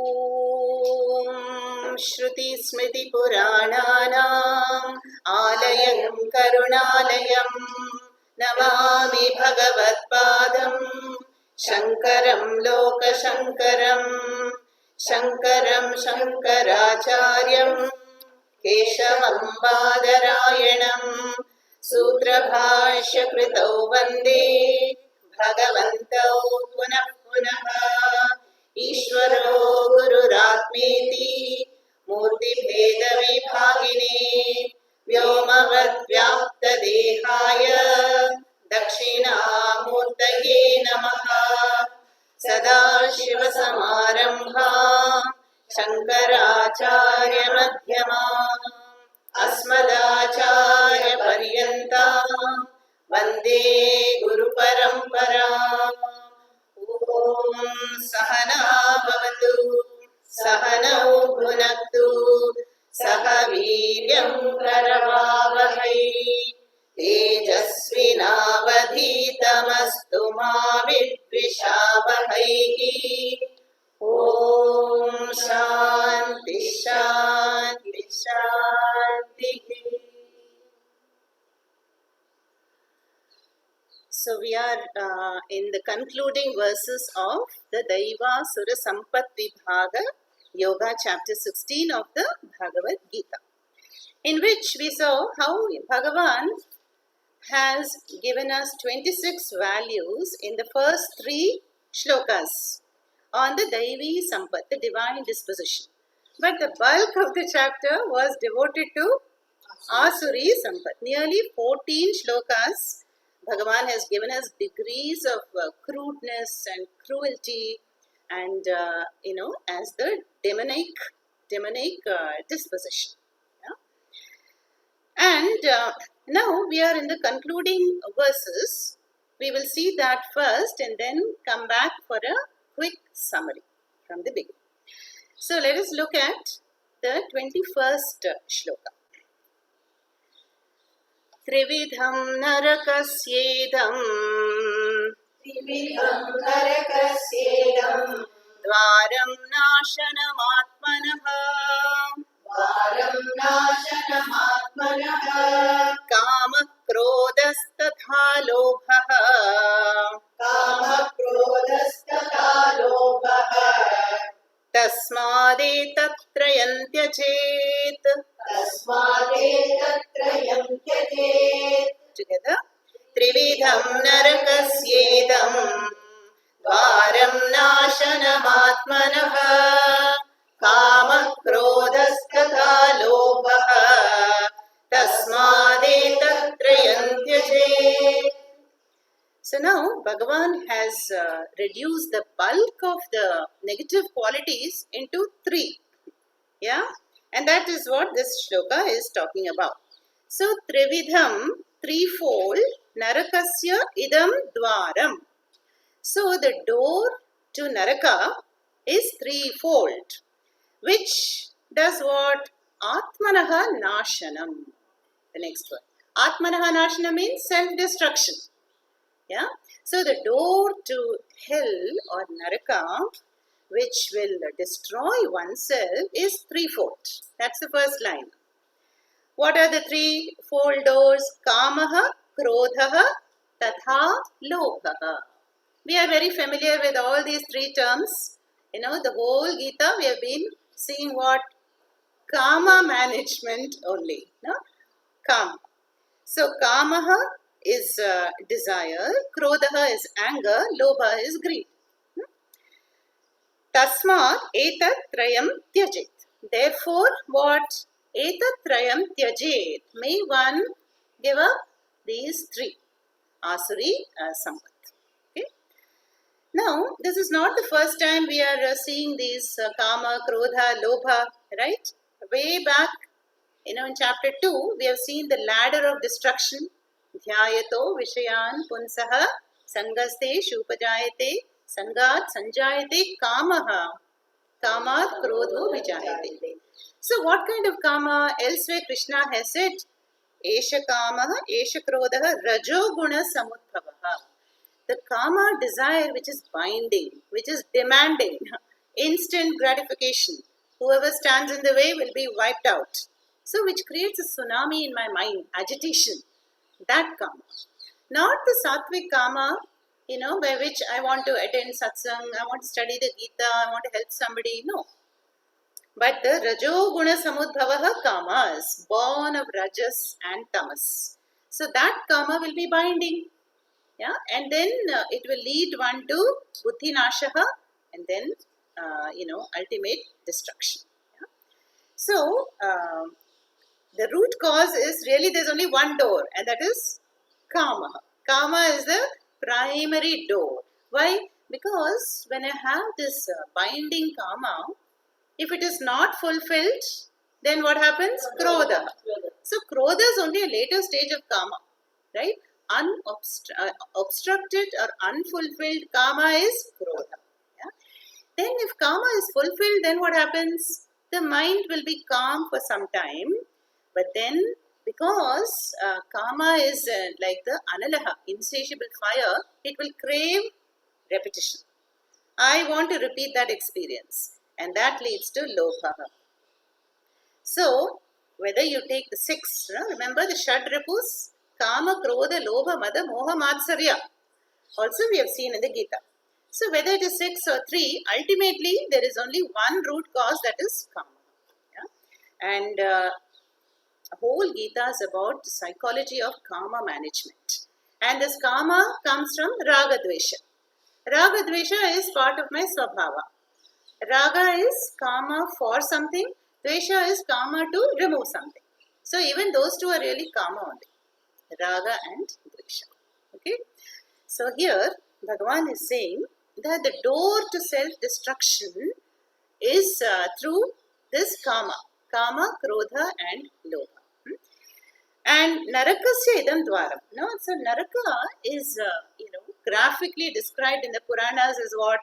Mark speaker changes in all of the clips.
Speaker 1: ॐ श्रुतिस्मृतिपुराणानाम् आलयं करुणालयं नमामि भगवत्पादं शङ्करं लोकशङ्करं शङ्करं शङ्कराचार्यं केशवं बादरायणं सूत्रभाष्यकृतौ वन्दे भगवन्तौ पुनः पुनः ईश्वरो गुरुरात्मेति मूर्तिभेदविभागिने व्योमवद्व्याप्तदेहाय दक्षिणामूर्तये नमः। सदाशिवसमारम्भाम् शङ्कराचार्यमध्यमाम् अस्मदाचार्यपर्यन्ताम् वन्दे गुरुपरम्पराम्। ॐ सहना भवतु सहनौ भुनक्तु सह वीर्यं करवावहै तेजस्विनावधीतमस्तु मा विद्विषावहै। ॐ शान्ति शान्ति शान्तिः। So we are in the concluding verses of the Daiva Sura Sampat Vibhaga Yoga chapter 16 of the Bhagavad Gita, in which we saw how Bhagavan has given us 26 values in the first 3 shlokas on the Daivi Sampat, the divine disposition. But the bulk of the chapter was devoted to Asuri Sampat. Nearly 14 shlokas Bhagavan has given us degrees of crudeness and cruelty and, as the demonic disposition. Yeah? And now we are in the concluding verses. We will see that first and then come back for a quick summary from the beginning. So let us look at the 21st shloka. त्रिविधं नरकस्येदं द्वारं नाशनमात्मनः कामः क्रोधस्तथा लोभः तस्मादेतत्त्रयं त्यजेत्। Together. त्रिविधं नरकस्येदं द्वारं नाशनमात्मनः कामः क्रोधस्तथा लोभः तस्मादेतत्त्रयं त्यजेत्. So now Bhagavan has reduced the bulk of the negative qualities into 3. Yeah, and that is what this shloka is talking about. So Trividham, threefold, Narakasya idam dwaram. So the door to Naraka is threefold, which does what? Atmanaha Nashanam. The next one. Atmanaha Nashanam means self-destruction. Yeah. So the door to hell or Naraka, which will destroy oneself, is threefold. That's the first line. What are the threefold doors? Kamaha, Krodhaha, Tatha, Lobhaha. We are very familiar with all these 3 terms. The whole Gita we have been seeing what? Kama management only. No? Kama. So Kamaha is desire, Krodhaha is anger, Lobha is greed. Tasmat etat trayam tyajet. Therefore, what? Etat trayam tyajet. May one give up these 3. Asuri Sampat. Okay. Now, this is not the first time we are seeing these Kama, Krodha, Lobha, right? Way back, in chapter 2, we have seen the ladder of destruction. Dhyayato Vishayan Punsaha Sangaste Shupajayate Sangat Sanjayate Kamaha Kamat Krodho Vijayate. So what kind of Kama? Elsewhere Krishna has said Esha Kamaha Esha Krodhaha Rajo Guna Samudbhavaha. The Kama desire which is binding, which is demanding, instant gratification. Whoever stands in the way will be wiped out. So, which creates a tsunami in my mind, agitation. That kama. Not the sattvic kama, by which I want to attend satsang, I want to study the Gita, I want to help somebody. No. But the rajoguna samudbhavaha kamas, born of rajas and tamas. So that kama will be binding. Yeah, and then it will lead one to buddhi nashaha, and then ultimate destruction. Yeah? So the root cause is really there's only one door, and that is kama. Kama is the primary door. Why? Because when I have this binding kama, if it is not fulfilled, then what happens? Krodha. So krodha is only a later stage of kama, right? Obstructed or unfulfilled kama is krodha. Yeah? Then if kama is fulfilled, then what happens? The mind will be calm for some time, but then because kama is like the analaha, insatiable fire, it will crave repetition. I want to repeat that experience, and that leads to lobha. So whether you take the six, remember the Shad Ripus, Kama, Krodha, Lobha, Mada, Moha, Matsarya. Also we have seen in the Gita. So whether it is 6 or 3, ultimately there is only one root cause, that is Kama. Yeah? And whole Gita is about psychology of Kama management. And this Kama comes from Raga Dvesha. Raga Dvesha is part of my Swabhava. Raga is Kama for something. Dvesha is kama to remove something. So even those two are really kama only. Raga and Dvesha. Okay. So here Bhagavan is saying that the door to self-destruction is through this kama. Kama, Krodha and Lobha. And Narakasya idam dwaram. No? So Naraka is graphically described in the Puranas as what?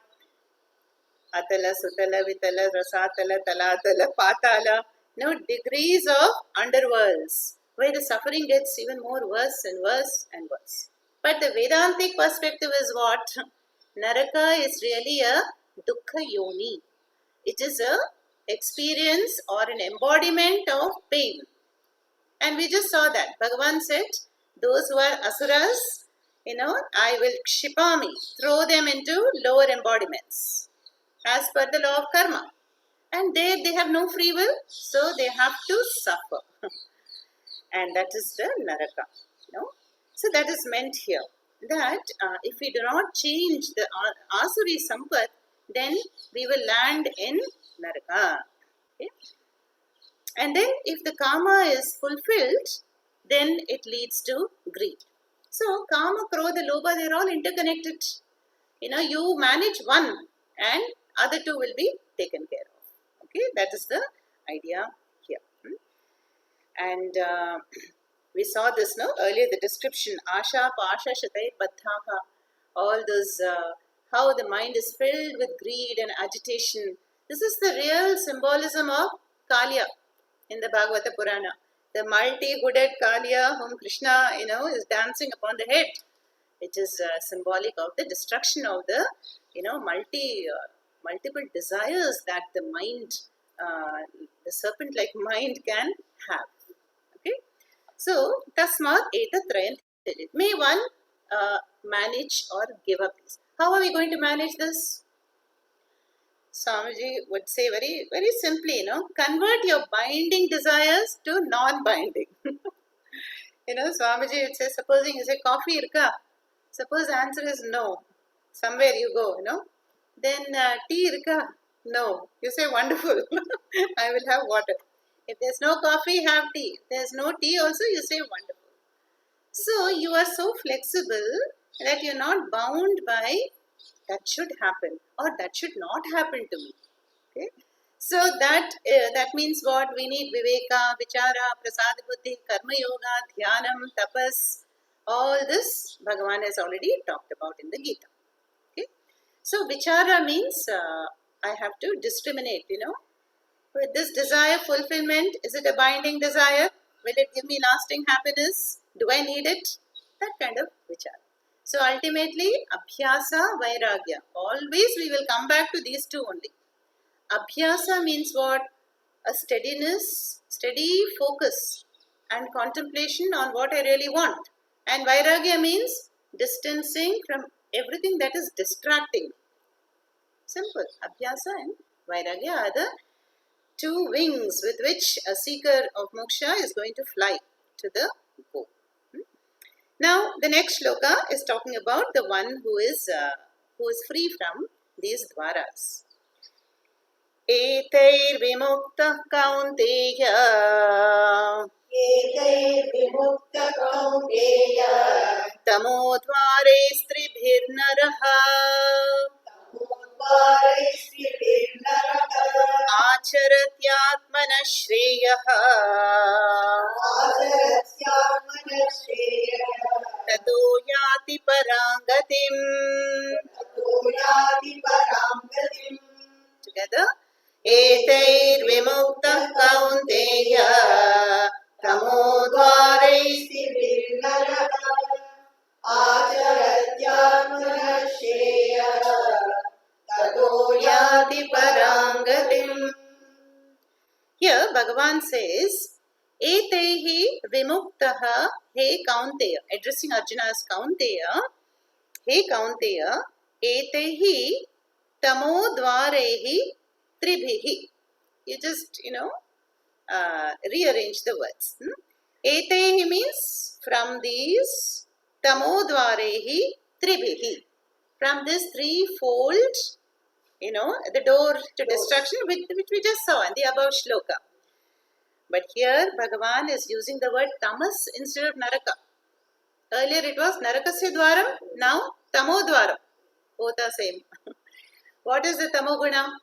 Speaker 1: Atala, Sutala, Vitala, Rasatala, Talatala, Patala. Degrees of underworlds where the suffering gets even more worse and worse and worse. But the Vedantic perspective is what? Naraka is really a dukkha yoni. It is a experience or an embodiment of pain. And we just saw that. Bhagavan said, those who are asuras, I will kshipami, throw them into lower embodiments, as per the law of karma. And they have no free will, so they have to suffer. And that is the Naraka. So that is meant here. That if we do not change the Asuri Sampat, then we will land in Naraka. Okay? And then if the karma is fulfilled, then it leads to greed. So Kama, Krodha, Lobha, they are all interconnected. You manage one and other two will be taken care of. Okay, that is the idea here. And we saw this earlier, the description, Asha, Pasha, Shatai, Patthaha, all those, how the mind is filled with greed and agitation. This is the real symbolism of Kaliya in the Bhagavata Purana. The multi-hooded Kaliya whom Krishna, is dancing upon the head. It is symbolic of the destruction of the, multiple desires that the mind, the serpent-like mind can have. Okay? So, tasmat etatrayan. May one manage or give up this. How are we going to manage this? Swamiji would say very, very simply, convert your binding desires to non-binding. Swamiji would say, supposing you say, coffee irka? Suppose the answer is no. Somewhere you go, Then tea irka? No. You say, wonderful. I will have water. If there's no coffee, have tea. If there's no tea also, you say, wonderful. So, you are so flexible that you're not bound by that should happen or that should not happen to me. Okay? So that means what? We need viveka, vichara, prasad buddhi, karma yoga, dhyanam, tapas. All this Bhagavan has already talked about in the Gita. Okay? So vichara means I have to discriminate, With this desire fulfillment, is it a binding desire? Will it give me lasting happiness? Do I need it? That kind of vichara. So ultimately, abhyasa, vairagya. Always we will come back to these two only. Abhyasa means what? A steadiness, steady focus and contemplation on what I really want. And Vairagya means distancing from everything that is distracting. Simple. Abhyasa and Vairagya are the two wings with which a seeker of moksha is going to fly to the goal. Now, the next shloka is talking about the one who is free from these dwaras. एतैर्विमुक्तः कौन्तेय तमोद्वारे स्त्रिभिर्नरः आचरत्यात्मनः श्रेयः ततो याति परां गतिम्. Together. एतैर्विमुक्तः कौन्तेय तमोद्वारैस्त्रिभिर्नरः आचरत्यात्मनः श्रेयः ततो याति परां गतिम्. Here Bhagavan says, Etaihi vimuktaha he Kaunteya, addressing Arjuna as Kaunteya, he Kaunteya, Etaihi tamodvarehi tribhihi. You just, rearrange the words. Etaihi means from these, tamodvarehi tribhihi. From this threefold, the door to destruction, which we just saw in the above shloka. But here Bhagavan is using the word tamas instead of naraka. Earlier it was narakasya dwaram, now tamo dwaram. Both are same. What is the tamo guna?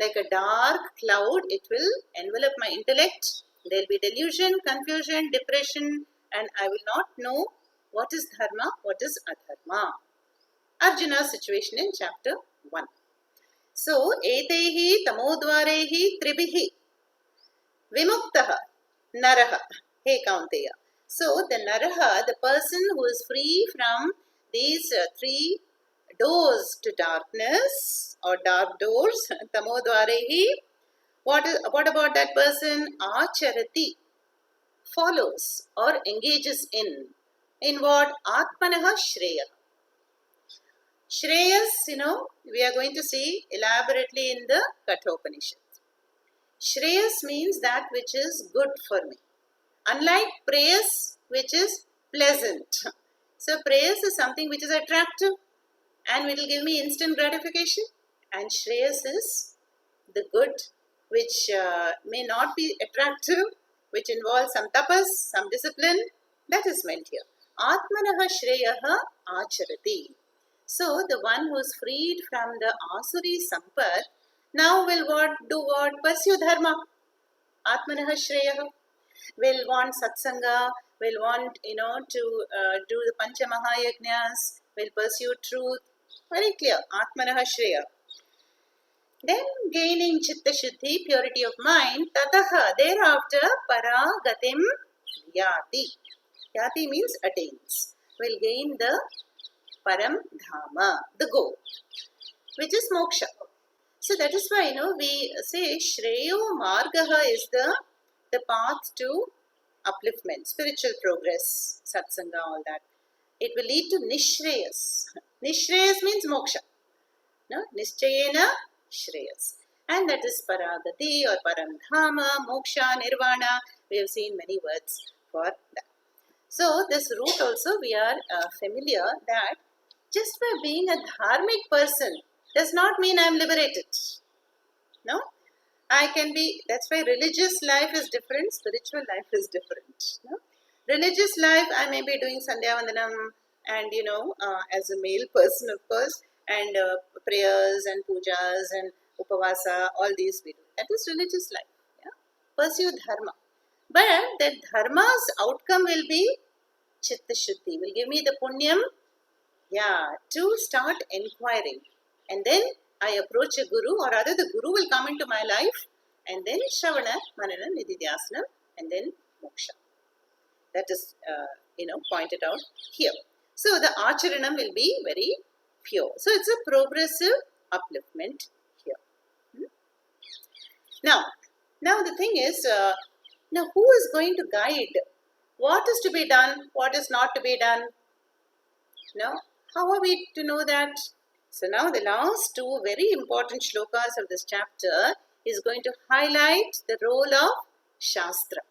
Speaker 1: Like a dark cloud, it will envelop my intellect. There will be delusion, confusion, depression, and I will not know what is dharma, what is adharma. Arjuna's situation in chapter 1. So, etaihi tamodvarehi tribihi vimuktaha naraha he Kaunteya. So, the naraha, the person who is free from these three doors to darkness or dark doors, tamodvarehi, what about that person? Acharati, follows or engages in what? Atmanaha shreya. Shreyas, we are going to see elaborately in the Kathopanishad. Shreyas means that which is good for me. Unlike prayas, which is pleasant. So prayas is something which is attractive and it will give me instant gratification. And Shreyas is the good which may not be attractive, which involves some tapas, some discipline. That is meant here. Atmanaha shreyaha acharati. So, the one who is freed from the asuri sampad now will do what? Pursue dharma. Atmanaha shreyaha. Will want satsanga, will want, to do the pancha mahayagnas, will pursue truth. Very clear. Atmanaha shreya. Then gaining chitta shuddhi, purity of mind, tataha, thereafter paragatim yati. Yati means attains. Will gain the param dhama, the goal, which is moksha. So that is why, we say shreyo margaha is the path to upliftment, spiritual progress, satsanga, all that. It will lead to nishreyas. Nishreyas means moksha. No? Nischayena shreyas. And that is paragati or paramdhama, moksha, nirvana. We have seen many words for that. So this root also we are familiar that just by being a dharmic person does not mean I am liberated. No? I can be, that's why religious life is different, spiritual life is different. No? Religious life, I may be doing Sandhya Vandanam and, as a male person, of course, and prayers and pujas and upavasa, all these we do. That is religious life. Yeah? Pursue dharma. But that dharma's outcome will be chitta shuddhi, will give me the punyam, to start inquiring. And then I approach a guru, or rather the guru will come into my life, and then Shravana, Manana, Nididhyasana, and then moksha. That is, pointed out here. So the acharanam will be very pure. So it's a progressive upliftment here. Now the thing is, now who is going to guide what is to be done, what is not to be done? Now, how are we to know that? So now the last two very important shlokas of this chapter is going to highlight the role of Shastra.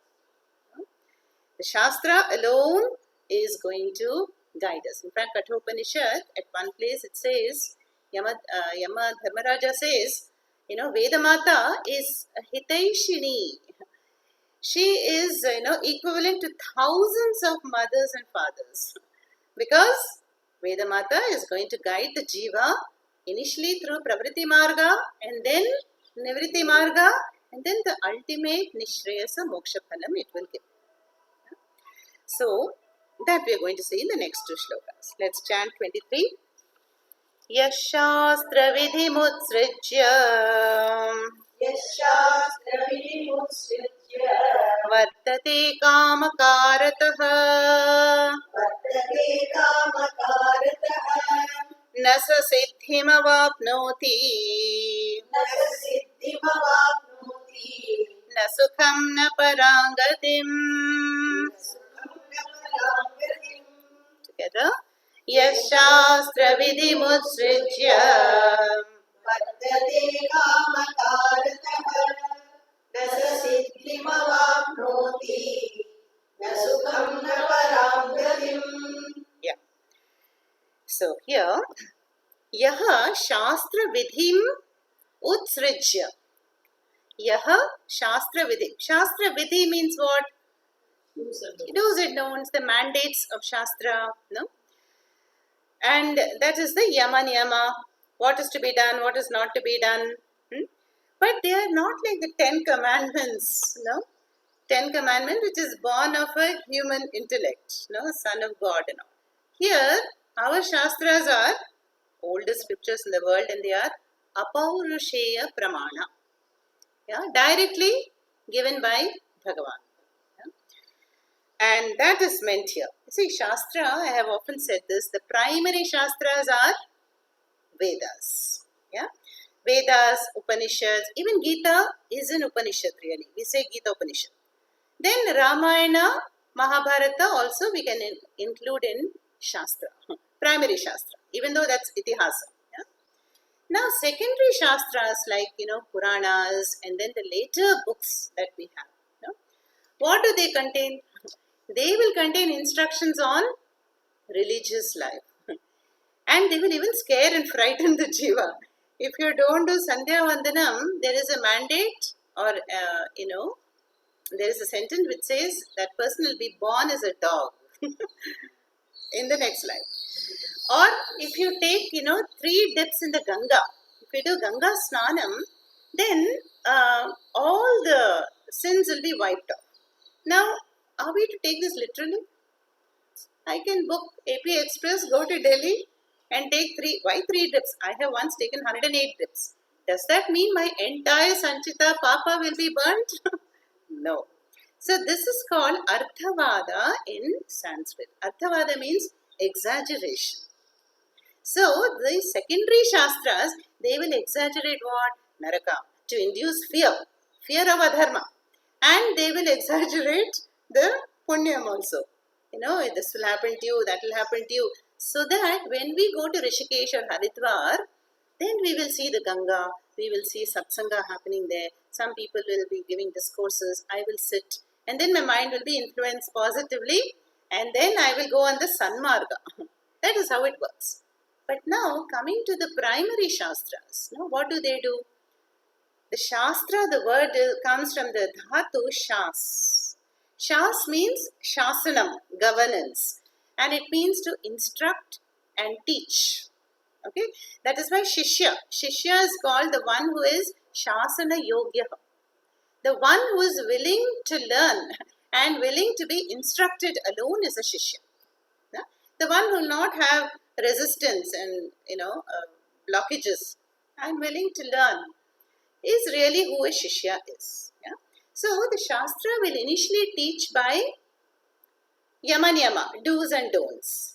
Speaker 1: The Shastra alone is going to guide us. In fact, Kathopanishad, at one place it says, Yama Dharmaraja says, Vedamata is a Hitaishini. She is, equivalent to thousands of mothers and fathers. Because Vedamata is going to guide the Jiva initially through Pravritti Marga and then Nivritti Marga and then the ultimate Nishreyasa Moksha Phalam it will give. So, that we are going to see in the next two shlokas. Let's chant 23. Yashastra vidhimutsrijya Vartate kamakaratah Nasa siddhimavapnoti Nasukham na parangatim. Together. Yashastra vidhimutsrijya
Speaker 2: Vartate kamakaratah Nasa siddhimavapnoti Nasukham na parangatim.
Speaker 1: Yeah. So here, Yaha Shastra Vidhim Utsrijya. Yaha Shastra Vidhi. Shastra Vidhi means what? Do's and don'ts, the mandates of Shastra, no? And that is the Yama Niyama, what is to be done, what is not to be done. But they are not like the 10 commandments, no? 10 commandments which is born of a human intellect, no? Son of God and all. Here, our Shastras are oldest scriptures in the world and they are Apaurusheya Pramana. Yeah, directly given by Bhagavan. And that is meant here. You see, Shastra, I have often said this, the primary Shastras are Vedas. Yeah? Vedas, Upanishads, even Gita is an Upanishad really. We say Gita Upanishad. Then Ramayana, Mahabharata also we can include in Shastra, primary Shastra, even though that's Itihasa. Yeah? Now, secondary Shastras like, Puranas and then the later books that we have. What do they contain? They will contain instructions on religious life. And they will even scare and frighten the jiva. If you don't do Sandhya Vandanam, there is a mandate or, there is a sentence which says that person will be born as a dog in the next life. Or if you take, 3 dips in the Ganga, if you do Ganga Snanam, then all the sins will be wiped off. Now, are we to take this literally? I can book AP Express, go to Delhi and take 3. Why 3 dips? I have once taken 108 dips. Does that mean my entire Sanchita Papa will be burnt? No. So this is called Arthavada in Sanskrit. Arthavada means exaggeration. So the secondary Shastras, they will exaggerate what? Naraka. To induce fear of adharma. And they will exaggerate the punyam also. This will happen to you, that will happen to you. So that when we go to Rishikesh or Haridwar, then we will see the Ganga, we will see satsanga happening there. Some people will be giving discourses, I will sit. And then my mind will be influenced positively. And then I will go on the Sanmarga. That is how it works. But now, coming to the primary Shastras, what do they do? The Shastra, the word comes from the dhatu shas. Shas means shasanam, governance. And it means to instruct and teach. Okay, that is why Shishya. Shishya is called the one who is Shasana Yogya. The one who is willing to learn and willing to be instructed alone is a Shishya. The one who will not have resistance and blockages and willing to learn is really who a Shishya is. Yeah? So the Shastra will initially teach by Yama Niyama, do's and don'ts.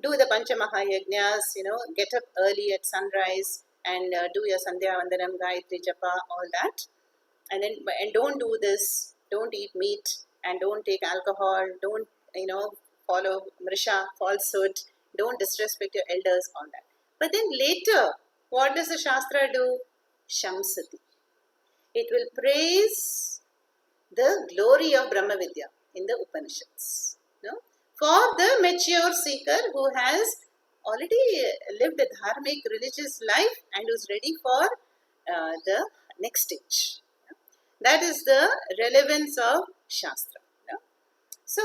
Speaker 1: Do the Panchamahayagnyas, get up early at sunrise and do your Sandhya Vandanam, Gayatri Japa, all that. and don't do this, don't eat meat, and don't take alcohol, don't follow mrisha, falsehood, don't disrespect your elders, all that. But then later, what does the Shastra do? Shamsati. It will praise the glory of Brahma Vidya in the Upanishads. No? For the mature seeker who has already lived a dharmic religious life and who's ready for the next stage. That is the relevance of Shastra. So,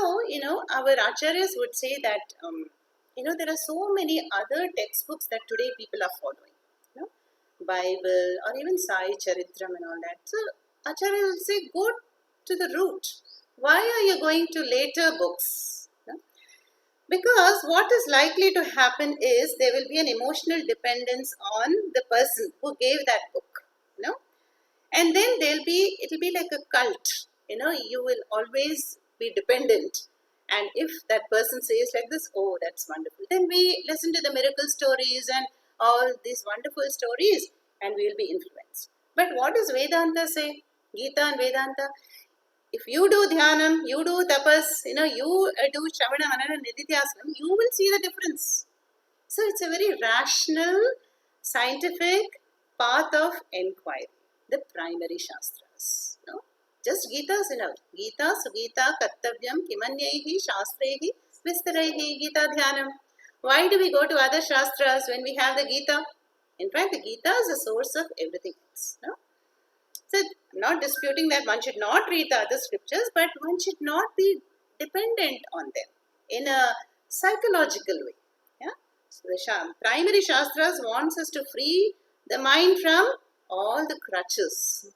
Speaker 1: our acharyas would say that, there are so many other textbooks that today people are following. Bible or even Sai Charitram and all that. So, acharya will say, go to the root. Why are you going to later books? Because what is likely to happen is there will be an emotional dependence on the person who gave that book. And then it'll be like a cult. You will always be dependent. And if that person says like this, oh, that's wonderful. Then we listen to the miracle stories and all these wonderful stories and we will be influenced. But what does Vedanta say? Gita and Vedanta. If you do dhyanam, you do tapas, you do shravana, manana, nididhyasana, you will see the difference. So it's a very rational, scientific path of inquiry. The primary shastras. Just Gita is enough. Gita, Sugita, Kartavyam, Kimanyaihi, Shastraihi, Vistaraihi, Gita Dhyanam. Why do we go to other shastras when we have the Gita? In fact, the Gita is the source of everything else. So, I'm not disputing that one should not read the other scriptures, but one should not be dependent on them in a psychological way. So, the primary shastras wants us to free the mind from all the crutches.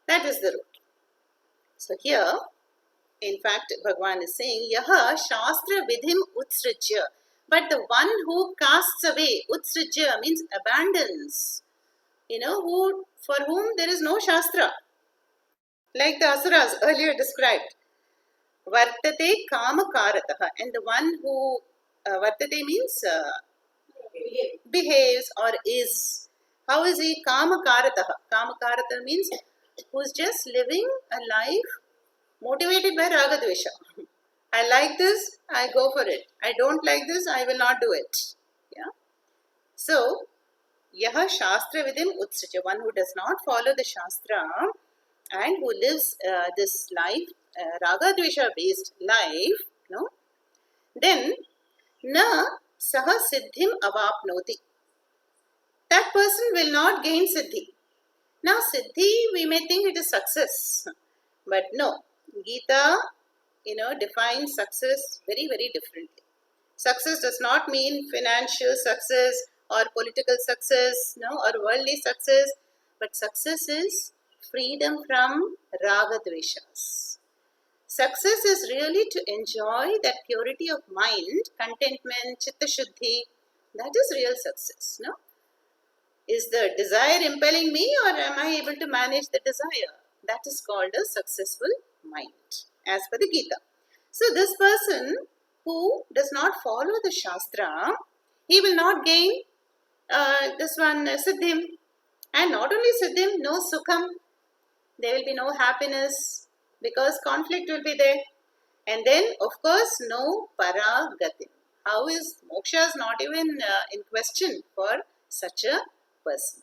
Speaker 1: That is the root. So here, in fact, Bhagavan is saying, Yaha Shastra Vidhim Utsrijya. But the one who casts away, Utsrijya means abandons, for whom there is no Shastra. Like the Asuras earlier described. Vartate Kama Karataha. And the one who, Vartate means behaves or is. How is he? Kama Karataha. Kama Karataha means who is just living a life motivated by Raga Dvesha. I like this, I go for it. I don't like this, I will not do it. So, Yaha Shastra Vidim Utsrija, one who does not follow the Shastra and who lives this life, Raga Dvesha based life, then Na Saha Siddhim Avapnoti. That person will not gain Siddhi. Now, Siddhi, we may think it is success, but no. Gita, defines success very, very differently. Success does not mean financial success or political success, or worldly success, but success is freedom from raga dveshas. Success is really to enjoy that purity of mind, contentment, chitta shuddhi. That is real success, Is the desire impelling me or am I able to manage the desire? That is called a successful mind, as per the Gita. So this person who does not follow the Shastra, he will not gain this one Siddhim. And not only Siddhim, no Sukham. There will be no happiness because conflict will be there. And then, of course, no Paragatim. How is moksha is not even in question for such a person.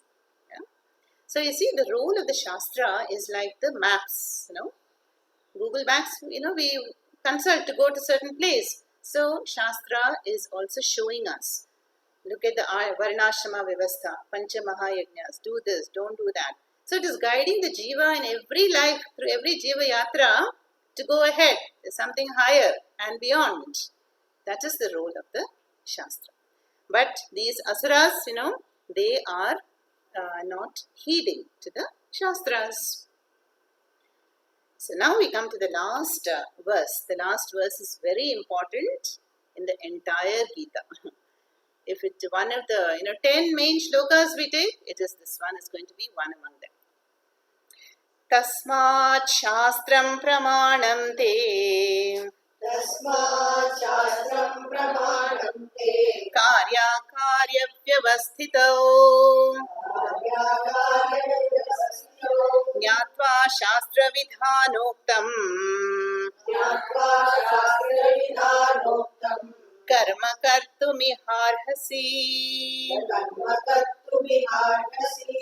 Speaker 1: So you see, the role of the Shastra is like the maps, Google Maps, we consult to go to certain place. So Shastra is also showing us. Look at the Varnashrama Vyavastha, Pancha Mahayajnas, do this, don't do that. So it is guiding the Jiva in every life, through every Jiva Yatra to go ahead. There's something higher and beyond. That is the role of the Shastra. But these Asuras, they are not heeding to the Shastras. So now we come to the last verse. The last verse is very important in the entire Gita. If it's one of the 10 main shlokas we take, it is this one is going to be one among them. Tasmat Shastram Pramanam Te
Speaker 2: Tasmat Shastram Pramanam Te
Speaker 1: Karya Karya Vyavasthito ज्ञात्वा शास्त्रविधानोक्तम्
Speaker 2: ज्ञात्वा शास्त्रविधानोक्तम्
Speaker 1: कर्म कर्तुमिहार्हसि.
Speaker 2: कर्म कर्तुमिहार्हसि.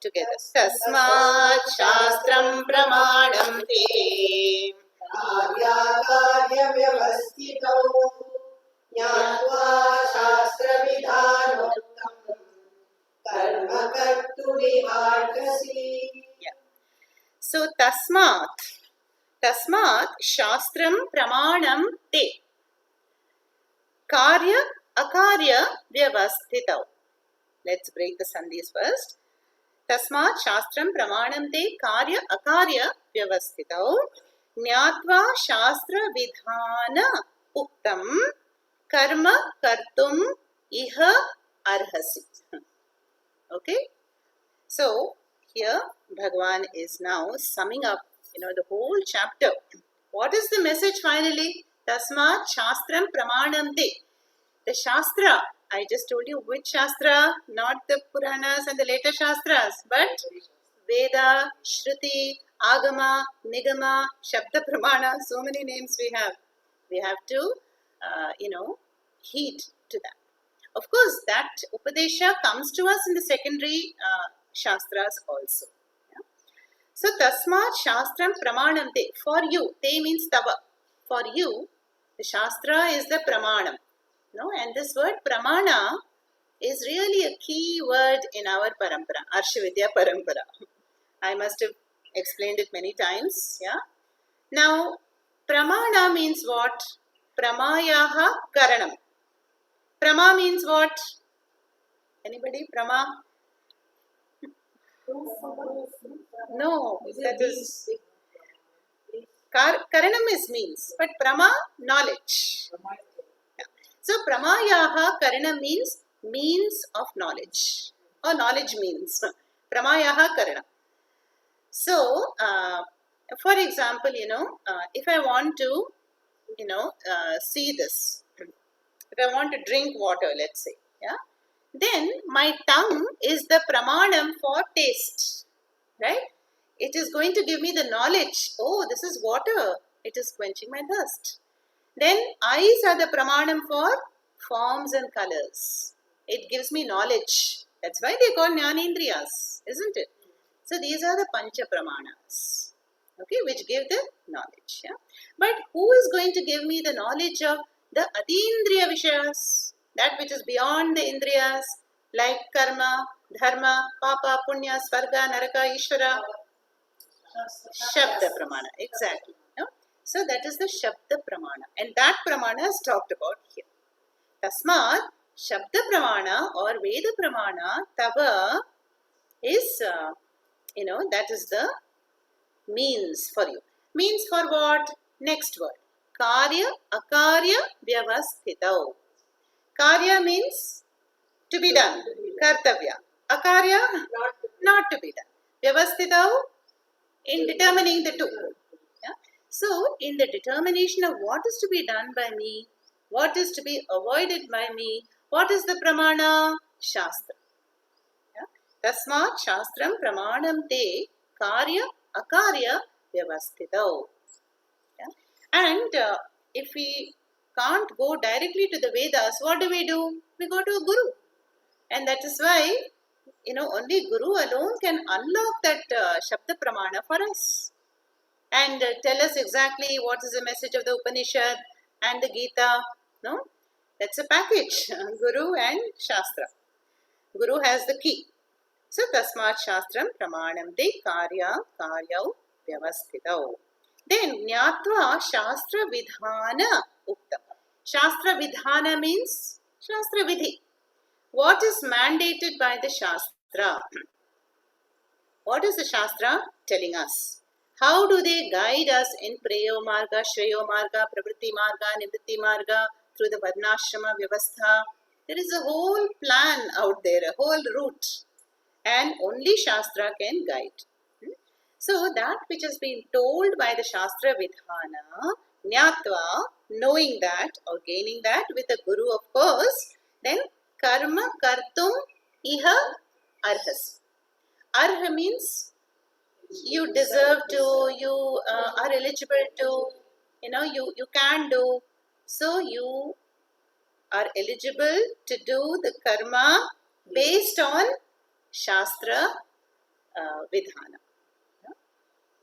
Speaker 1: Together. Tasmat shastram pramanam te
Speaker 2: कार्याकार्यव्यवस्थितौ ज्ञात्वा शास्त्रविधानोक्तम् कर्म कर्तुमिहार्हसि.
Speaker 1: Yeah. So tasmat shastram pramanam te karya akarya vyavasthitau. Let's break the sandhis first. Tasmat shastram pramanam te karya akarya vyavasthitau ज्ञात्वा शास्त्र विधान उक्तम कर्म कर्तुम इह अर्हसि. Okay, so here Bhagavan is now summing up, the whole chapter. What is the message finally? Tasmat shastram pramanam te. The shastra, I just told you which shastra, not the Puranas and the later shastras, but Veda, Shruti, Agama, Nigama, Shabda Pramana, so many names we have. We have to, heed to that. Of course, that Upadesha comes to us in the secondary shastras also. Yeah? So, Tasmat Shastram Pramanam Te. For you, Te means Tava. For you, the Shastra is the Pramanam. No? And this word Pramana is really a key word in our Parampara, Arshavidya Parampara. I must have explained it many times. Yeah. Now, Pramana means what? Pramayaha Karanam. Prama means what? Anybody? Prama? No, that is. Karanam is means, but Prama, knowledge. Yeah. So, Pramayaha Karanam means of knowledge, or knowledge means. Pramayaha Karanam. So, for example, if I want to, see this, if I want to drink water, let's say, yeah, then my tongue is the pramanam for taste, right? It is going to give me the knowledge. Oh, this is water. It is quenching my thirst. Then eyes are the pramanam for forms and colors. It gives me knowledge. That's why they call jnanendriyas, isn't it? So these are the pancha pramanas, okay, which give the knowledge. Yeah? But who is going to give me the knowledge of the atindriya vishayas, that which is beyond the indriyas, like karma, dharma, papa, punya, svarga, naraka, ishvara? Shabda pramana, exactly. No? So that is the shabda pramana, and that pramana is talked about here. Tasmat shabda pramana or veda pramana tava is that is the means for you. Means for what? Next word. Karya akarya vyavasthitau. Karya means to be done. Kartavya. Akarya, not to be done. Vyavasthitau, in determining the two. Yeah? So, in the determination of what is to be done by me, what is to be avoided by me, what is the pramana? Shastra. Tasmat shastram pramanam te karya akarya vyavasthitau. Yeah? And if we can't go directly to the Vedas, what do? We go to a guru. And that is why, only guru alone can unlock that Shabda Pramana for us. And tell us exactly what is the message of the Upanishad and the Gita. No? That's a package. Guru and Shastra. Guru has the key. So, tasmat shastram pramanam te karyau vyavasthitau. Then, jnatva shastra vidhana uktam. Shastra vidhana means shastra vidhi. What is mandated by the shastra? What is the shastra telling us? How do they guide us in preyo marga, shreyo marga, pravritti marga, nivritti marga, through the varnashrama vyavastha? There is a whole plan out there, a whole route. And only Shastra can guide. So that which has been told by the Shastra Vidhana, Jnatva, knowing that or gaining that with a Guru of course, then Karma Kartum Iha Arhas. Arha means you deserve to, you are eligible to, you can do. So you are eligible to do the karma based on Shastra Vidhana.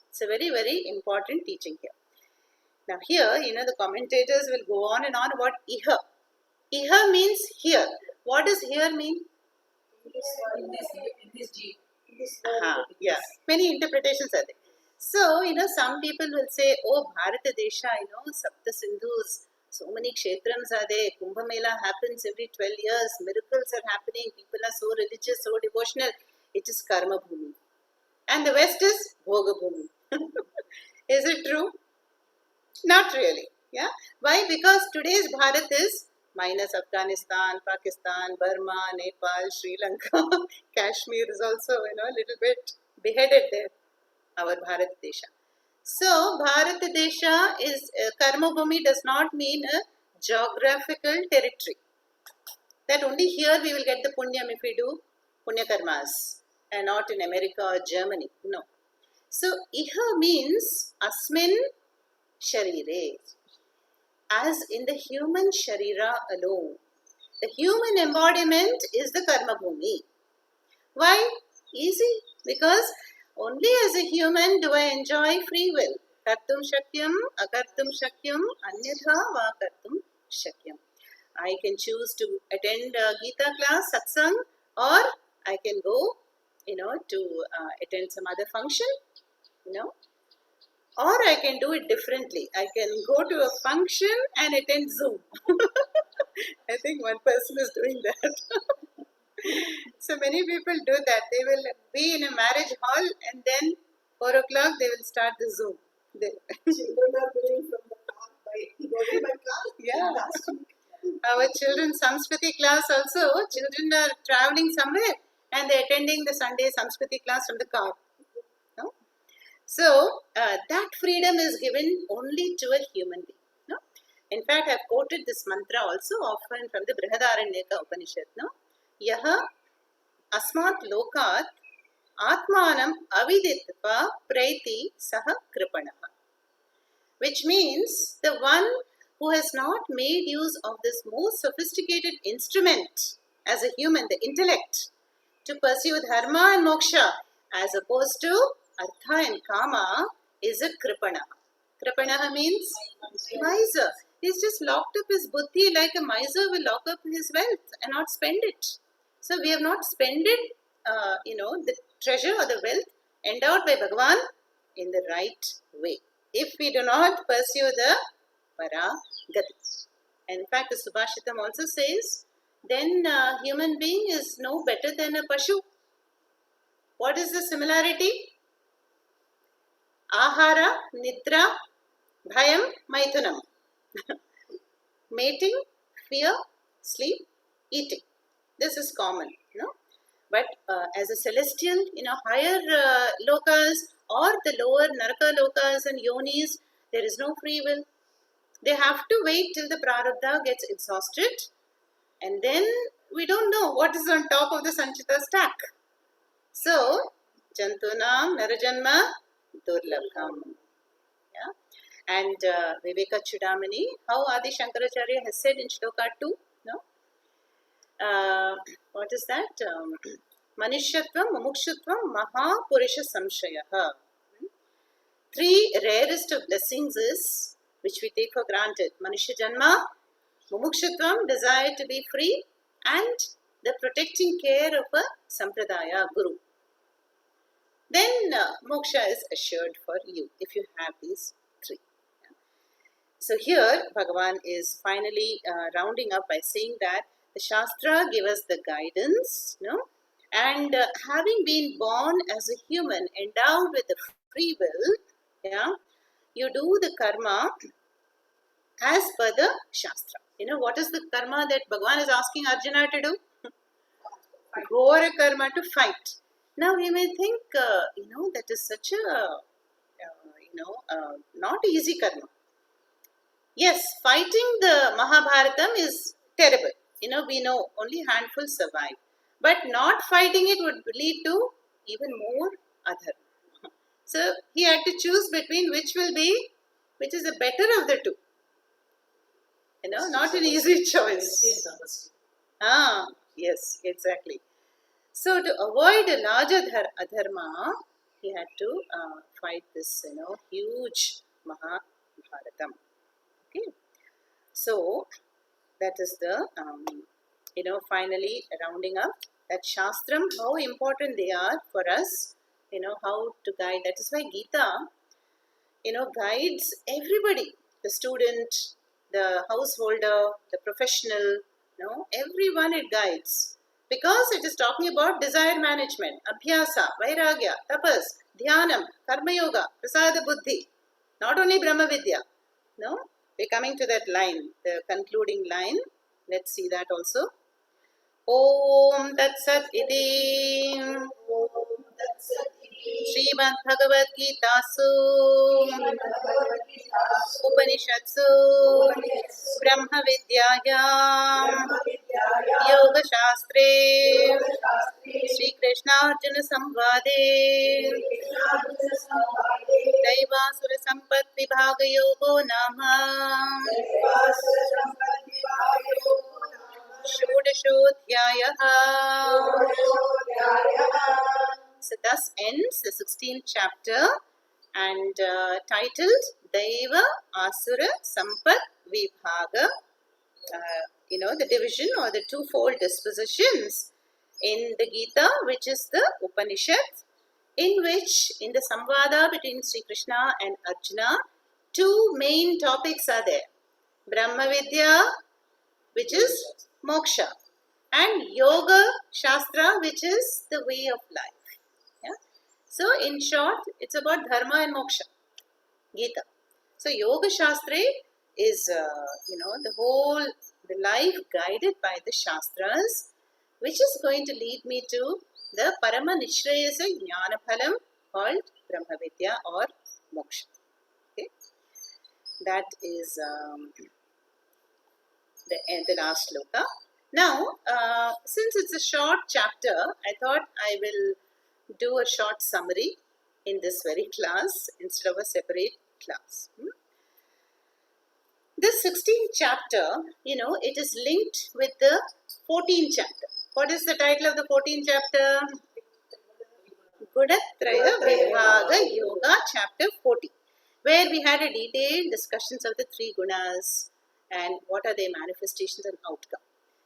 Speaker 1: It's a very, very important teaching here. Now here, the commentators will go on and on about Iha. Iha means here. What does here mean?
Speaker 3: In this deed.
Speaker 1: Yeah, many interpretations are there. So, some people will say, oh, Bharata Desha, Sapta Sindhus, so many kshetrams are there, Kumbh Mela happens every 12 years, miracles are happening, people are so religious, so devotional, it is Karma Bhumi. And the West is Bhoga Bhumi. Is it true? Not really. Yeah. Why? Because today's Bharat is minus Afghanistan, Pakistan, Burma, Nepal, Sri Lanka, Kashmir is also, a little bit beheaded there, our Bharat Desha. So, Bharat Desha is, Karma Bhumi does not mean a geographical territory. That only here we will get the Punyam if we do Punya Karmas and not in America or Germany. No. So, Iha means Asmin Sharire, as in the human Sharira alone. The human embodiment is the Karma Bhumi. Why? Easy. Because only as a human do I enjoy free will. Kartum Shakyam, Akartum Shakyam, Anyatha Va Kartum Shakyam. I can choose to attend a Gita class, satsang, or I can go, to attend some other function, or I can do it differently. I can go to a function and attend Zoom. I think one person is doing that. So many people do that. They will be in a marriage hall and then 4 o'clock they will start the Zoom.
Speaker 2: Children are going from the car by car.
Speaker 1: Yeah. Our children's Samskriti class also, children are traveling somewhere and they're attending the Sunday Samskriti class from the car. No? So, that freedom is given only to a human being. No? In fact, I've quoted this mantra also often from the Brihadaranyaka Upanishad. No? Yaha asmat lokat atmanam aviditva praiti saha kripanaha. Which means the one who has not made use of this most sophisticated instrument as a human, the intellect, to pursue dharma and moksha, as opposed to artha and kama, is a kripanaha. Kripanaha means miser. He's just locked up his buddhi like a miser will lock up his wealth and not spend it. So we have not spent it, the treasure or the wealth endowed by Bhagavan in the right way. If we do not pursue the paragati. And in fact, the Subhashitam also says, then human being is no better than a pashu. What is the similarity? Ahara, nidra, bhayam, maithunam. Mating, fear, sleep, eating. This is common, But as a celestial, higher lokas or the lower naraka lokas and yonis, there is no free will. They have to wait till the prarabdha gets exhausted, and then we don't know what is on top of the sanchita stack. So, jantunam narajanma durlabham. Yeah? And Viveka Chudamani, how Adi Shankaracharya has said in Shloka 2, what is that? Manishyatvam, Mumukshutvam, Mahapurusha Samshayaha. 3 rarest of blessings is, which we take for granted, Manushya Janma, Mumukshutvam, desire to be free, and the protecting care of a Sampradaya Guru. Then moksha is assured for you if you have these 3. So here Bhagavan is finally rounding up by saying that the Shastra give us the guidance, and having been born as a human endowed with a free will, you do the karma as per the Shastra. What is the karma that Bhagavan is asking Arjuna to do? Ghora karma, to fight. Now we may think, that is such a, not easy karma. Yes, fighting the Mahabharatam is terrible. We know only handfuls survive. But not fighting it would lead to even more adharma. So he had to choose between which is the better of the two. Not an easy choice. Yes, exactly. So to avoid a larger adharma, he had to fight this, huge Mahabharatam. Okay. So that is the, finally rounding up that Shastram, how important they are for us, how to guide. That is why Gita, guides everybody, the student, the householder, the professional, everyone it guides. Because it is talking about desire management, abhyasa, vairagya, tapas, dhyanam, karma yoga, prasada buddhi. Not only Brahma Vidya. No? We're coming to that line, the concluding line. Let's see that also. Om Tat Sat Iti Srimad Bhagavad Gita Upanishatsu Brahma Vidyayam Yoga Shastre Shri Krishna Arjuna Samvade Daivasura Sampat Vibhaga Yogo Nama Shodashodhyayah. So thus ends the 16th chapter and titled Daiva Asura Sampat Vibhaga. The division or the twofold dispositions in the Gita, which is the Upanishad, in which in the Samvada between Sri Krishna and Arjuna, two main topics are there. Brahma Vidya, which is moksha, and Yoga Shastra, which is the way of life. Yeah? So in short, it's about dharma and moksha, Gita. So Yoga Shastra is, the life guided by the Shastras, which is going to lead me to the Parama Nishreyasa Jnana Phalam called Brahma Vidya or Moksha. Okay? That is the last sloka. Now, since it's a short chapter, I thought I will do a short summary in this very class instead of a separate class. This 16th chapter, it is linked with the 14th chapter. What is the title of the 14th chapter? Gunatraya Vibhaga Yoga, chapter 40, where we had a detailed discussions of the three gunas and what are their manifestations and outcome.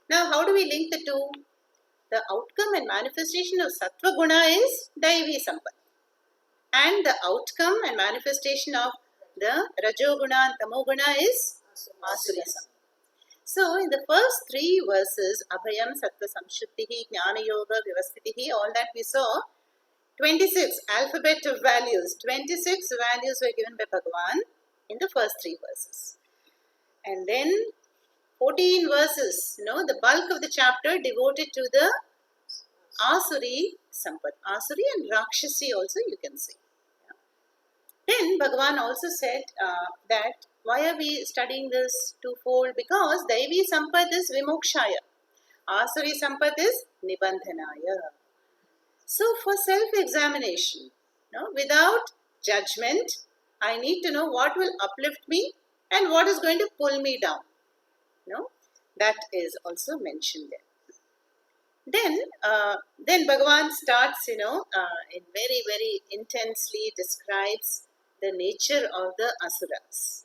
Speaker 1: Now, how do we link the two? The outcome and manifestation of Sattva Guna is Daivi Sampat. And the outcome and manifestation of the Rajoguna and Tamoguna is Asura Sampat. So, in the first three verses, Abhayam, Sattva Samshuddhihi, Jnana Yoga, Vyavastitihi, all that we saw, 26 alphabet of values, 26 values were given by Bhagavan in the first three verses. And then 14 verses, the bulk of the chapter devoted to the Asuri Sampat. Asuri and Rakshasi also you can see. Then Bhagavan also said that why are we studying this twofold? Because Daivi Sampat is Vimokshaya. Asuri Sampat is Nibandhanaya. So for self-examination, without judgment, I need to know what will uplift me and what is going to pull me down. That is also mentioned there. Then Bhagavan starts, in very, very intensely describes the nature of the asuras.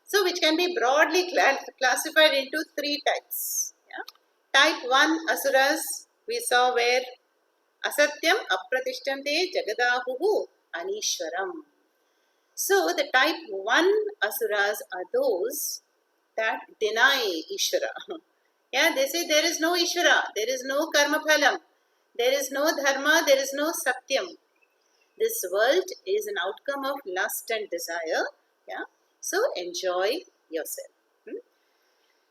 Speaker 1: So which can be broadly classified into three types. Yeah? Type 1 asuras we saw where asatyam apratishthante jagadahuhu anishwaram. So the type 1 asuras are those that deny Ishvara. Yeah, they say there is no Ishvara, there is no karma phalam, there is no dharma, there is no satyam. This world is an outcome of lust and desire. Yeah, so enjoy yourself.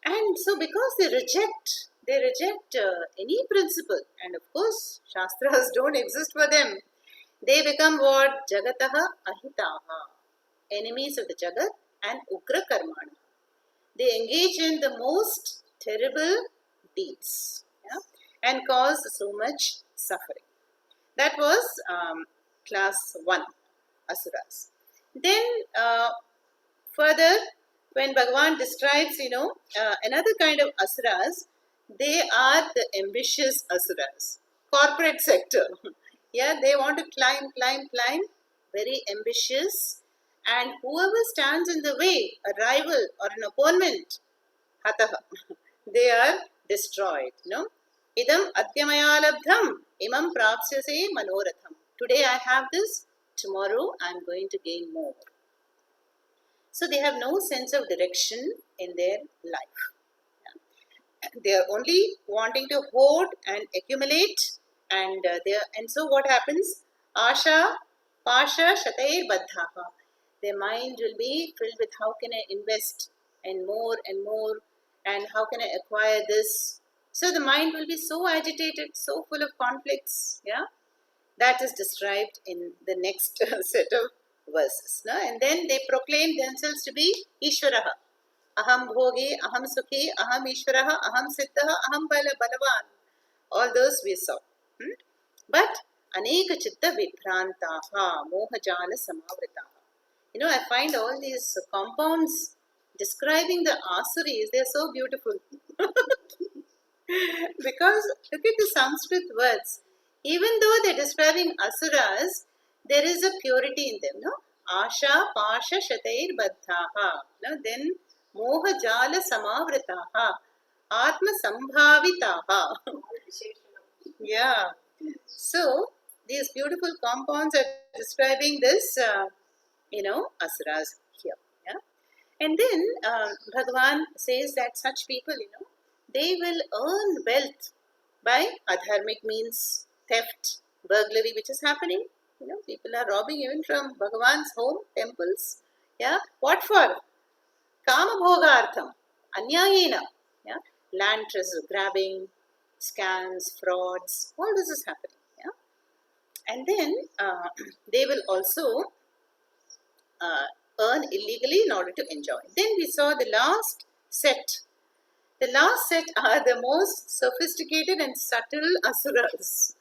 Speaker 1: And so because they reject any principle, and of course Shastras don't exist for them, they become what? Jagataha ahitaha, enemies of the Jagat and Ugra Karmana. They engage in the most terrible deeds, and cause so much suffering. That was class 1. asuras. Then further, when Bhagavan describes, another kind of asuras, they are the ambitious asuras, corporate sector. Yeah, they want to climb, very ambitious, and whoever stands in the way, a rival or an opponent, hataha, they are destroyed. Idam adyamaya labdham, imam prapsyase manoratham. Today I have this, tomorrow I am going to gain more. So they have no sense of direction in their life. They are only wanting to hoard and accumulate, and so what happens? Asha, pasha, shatair baddhaha. Their mind will be filled with how can I invest and more, and how can I acquire this. So the mind will be so agitated, so full of conflicts. Yeah, that is described in the next set of verses. No? And then they proclaim themselves to be Ishvaraha. Aham bhogi, aham sukhi, aham Ishvaraha, aham siddhaha, aham balavan. All those we saw. But aneka chitta vibhrantaha, mohajala samavritaha. I find all these compounds describing the asuris, they are so beautiful. Because look at the Sanskrit words. Even though they're describing asuras, there is a purity in them. No? Asha, pasha, shatair, baddhaha. No? Then moha jala samavritaha. Atma sambhavitaha. Yeah. So these beautiful compounds are describing this, asuras here. Yeah. And then Bhagavan says that such people, they will earn wealth by adharmic means, theft, burglary, which is happening. People are robbing even from Bhagavan's home, temples. Yeah. What for? Kama bhogartham, anyayena. Yeah. Land treasure grabbing, scams, frauds, all this is happening. Yeah. And then they will also earn illegally in order to enjoy. Then we saw the last set. The last set are the most sophisticated and subtle asuras.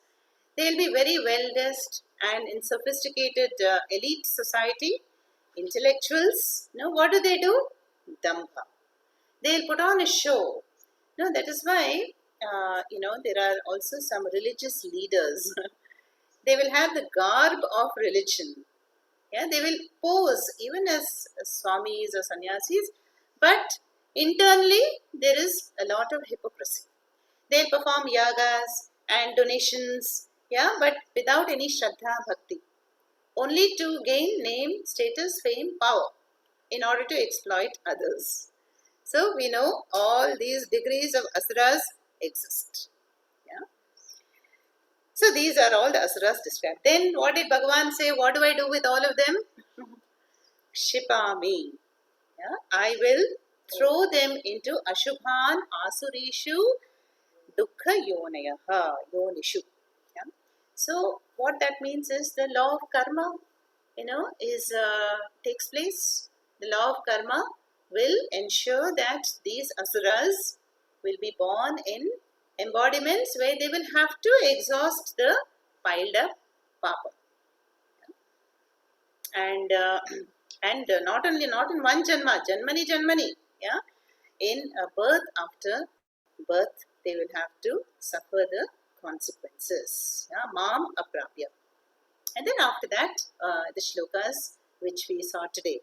Speaker 1: They'll be very well dressed and in sophisticated elite society, intellectuals. What do? Dambha. They'll put on a show. That is why, there are also some religious leaders. They will have the garb of religion. Yeah, they will pose even as swamis or sannyasis, but internally there is a lot of hypocrisy. They'll perform yagas and donations, but without any shraddha bhakti, only to gain name, status, fame, power, in order to exploit others. So we know all these degrees of asuras exist. Yeah. So these are all the asuras described. Then what did Bhagavan say? What do I do with all of them? Shipami. Yeah? I will throw them into Ashubhan Asurishu Dukkha Yonishu. Yeah? So what that means is the law of karma, takes place. The law of karma will ensure that these asuras will be born in embodiments where they will have to exhaust the piled up papa. And not in one janmani, yeah. In a birth after birth, they will have to suffer the consequences. Yeah, mam aprapya. And then after that, the shlokas which we saw today.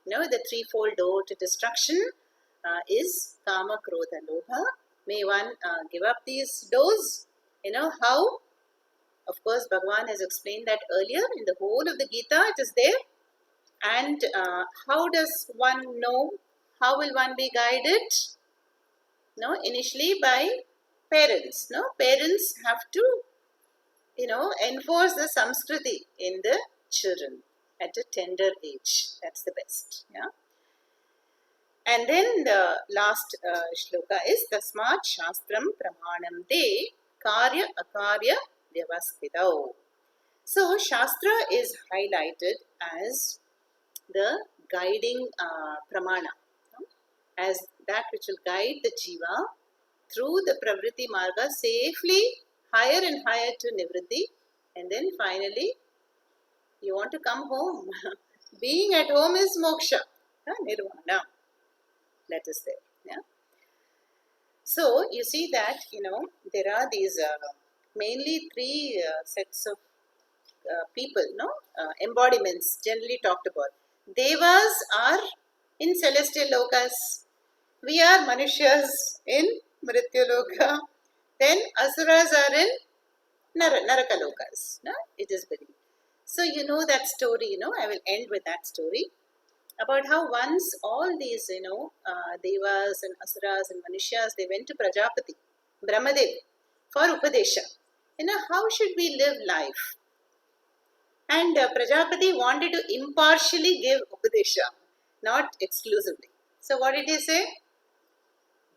Speaker 1: The threefold door to destruction is kama, krodha, lobha. May one give up these doors. How? Of course, Bhagavan has explained that earlier in the whole of the Gita, it is there. And how does one know? How will one be guided? Initially by parents. Parents have to, enforce the Samskriti in the children at a tender age. That's the best. Yeah. And then the last shloka is Tasmat Shastram Pramanam De Karya Akarya Vyavasthitau. So Shastra is highlighted as the guiding pramana, as that which will guide the jiva through the pravritti marga safely higher and higher to nivritti, and then finally, You want to come home. Being at home is moksha, nirvana. That is there. Yeah. So you see that there are these mainly three sets of people, no embodiments generally talked about. Devas are in celestial lokas. We are Manushas in Mrityaloka. Then Asuras are in Narakalokas. No? It is believed. So you know that story, I will end with that story about how once all these, Devas and Asuras and Manushas, they went to Prajapati, Brahmadev, for Upadesha. How should we live life? And Prajapati wanted to impartially give Upadesha, not exclusively. So what did he say?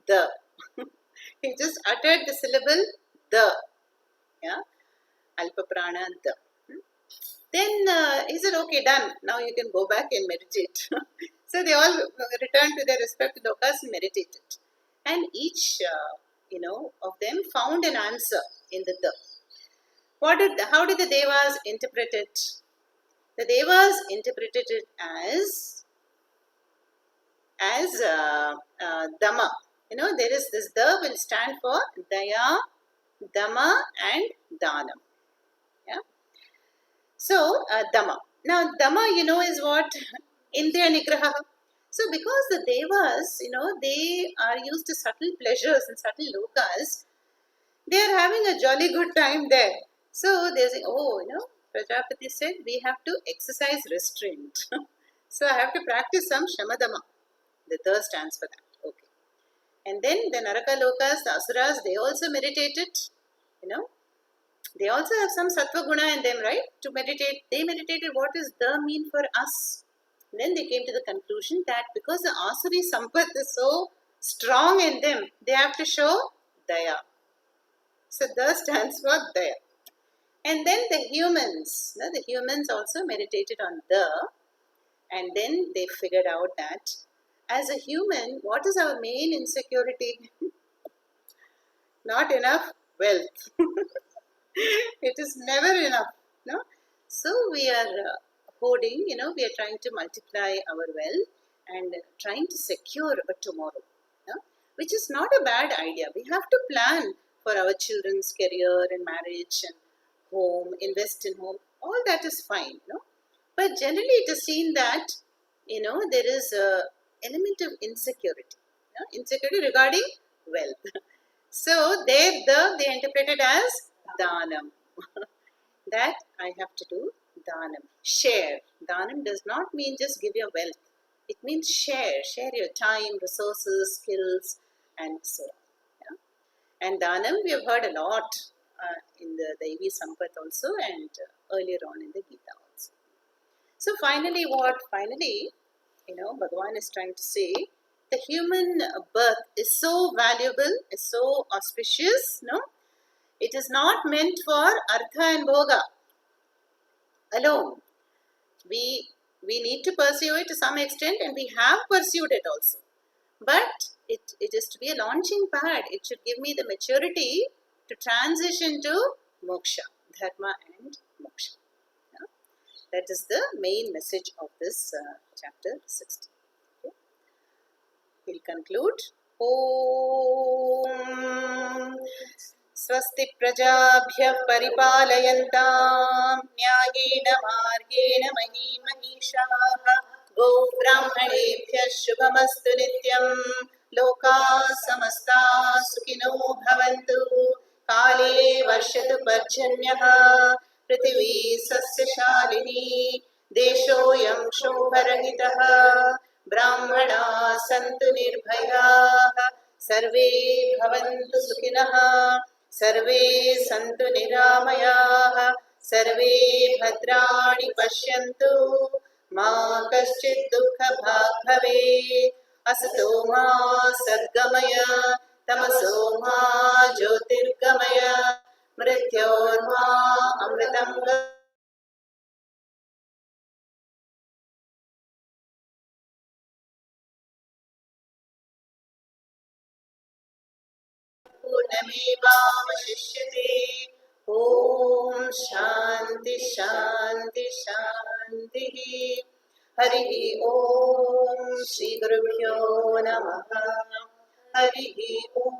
Speaker 1: The. He just uttered the syllable the. Yeah. Alpa prana the. Then he said, okay, done. Now you can go back and meditate. So they all returned to their respective lokas and meditated. And each, of them found an answer in the the. How did the Devas interpret it? The Devas interpreted it as Dhamma. There is this the will stand for Daya, Dhamma and Dhanam. Yeah. So, Dhamma. Now, Dhamma, is what? Indriya Nigraha. So, because the Devas, they are used to subtle pleasures and subtle lokas, they are having a jolly good time there. So, they're saying, Prajapati said we have to exercise restraint. So, I have to practice some Shamadama. The the stands for that. Okay. And then the Naraka Lokas, the Asuras, they also meditated. They also have some Sattva Guna in them, right? To meditate. They meditated what does the mean for us. And then they came to the conclusion that because the Asuri Sampath is so strong in them, they have to show Daya. So the stands for Daya. And then the humans also meditated on the, and then they figured out that as a human, what is our main insecurity? Not enough wealth. It is never enough. No? So we are hoarding, we are trying to multiply our wealth and trying to secure a tomorrow, which is not a bad idea. We have to plan for our children's career and marriage and home, invest in home. All that is fine. But generally it is seen that, there is a element of insecurity. Insecurity regarding wealth. So they interpreted as Dhanam. That I have to do Dhanam. Share. Dhanam does not mean just give your wealth. It means share. Share your time, resources, skills, and so on. Yeah? And Dhanam we have heard a lot in the Daivi Sampath also, and earlier on in the Gita also. So finally, Bhagavan is trying to say, the human birth is so valuable, is so auspicious, no? It is not meant for Artha and Bhoga alone. We need to pursue it to some extent, and we have pursued it also. But it is to be a launching pad. It should give me the maturity to transition to moksha, dharma and moksha. Yeah? That is the main message of this chapter 16. Okay? We'll conclude. Om स्वस्ति प्रजाभ्यः परिपालयन्तां न्यायेन मार्गेण महीं महिषाः गोब्राह्मणेभ्यः शुभमस्तु नित्यं लोकाः समस्ताः सुखिनो भवन्तु काले वर्षतु पर्जन्यः पृथिवी सस्यशालिनी देशोऽयं क्षोभरहितः ब्राह्मणाः सन्तु निर्भयाः सर्वे भवन्तु सुखिनः सर्वे सन्तु निरामयाः सर्वे भद्राणि पश्यन्तु मा कश्चित् दुःखभाग् भवेत् असतो मा सद्गमय तमसो मा ज्योतिर्गमय मृत्योर्मा अमृतं पूर्णमेवावशिष्यते। ॐ शान्ति शान्ति शान्ति। Harihi Om. Shri Gurubhyo Namaha. Harihi Om.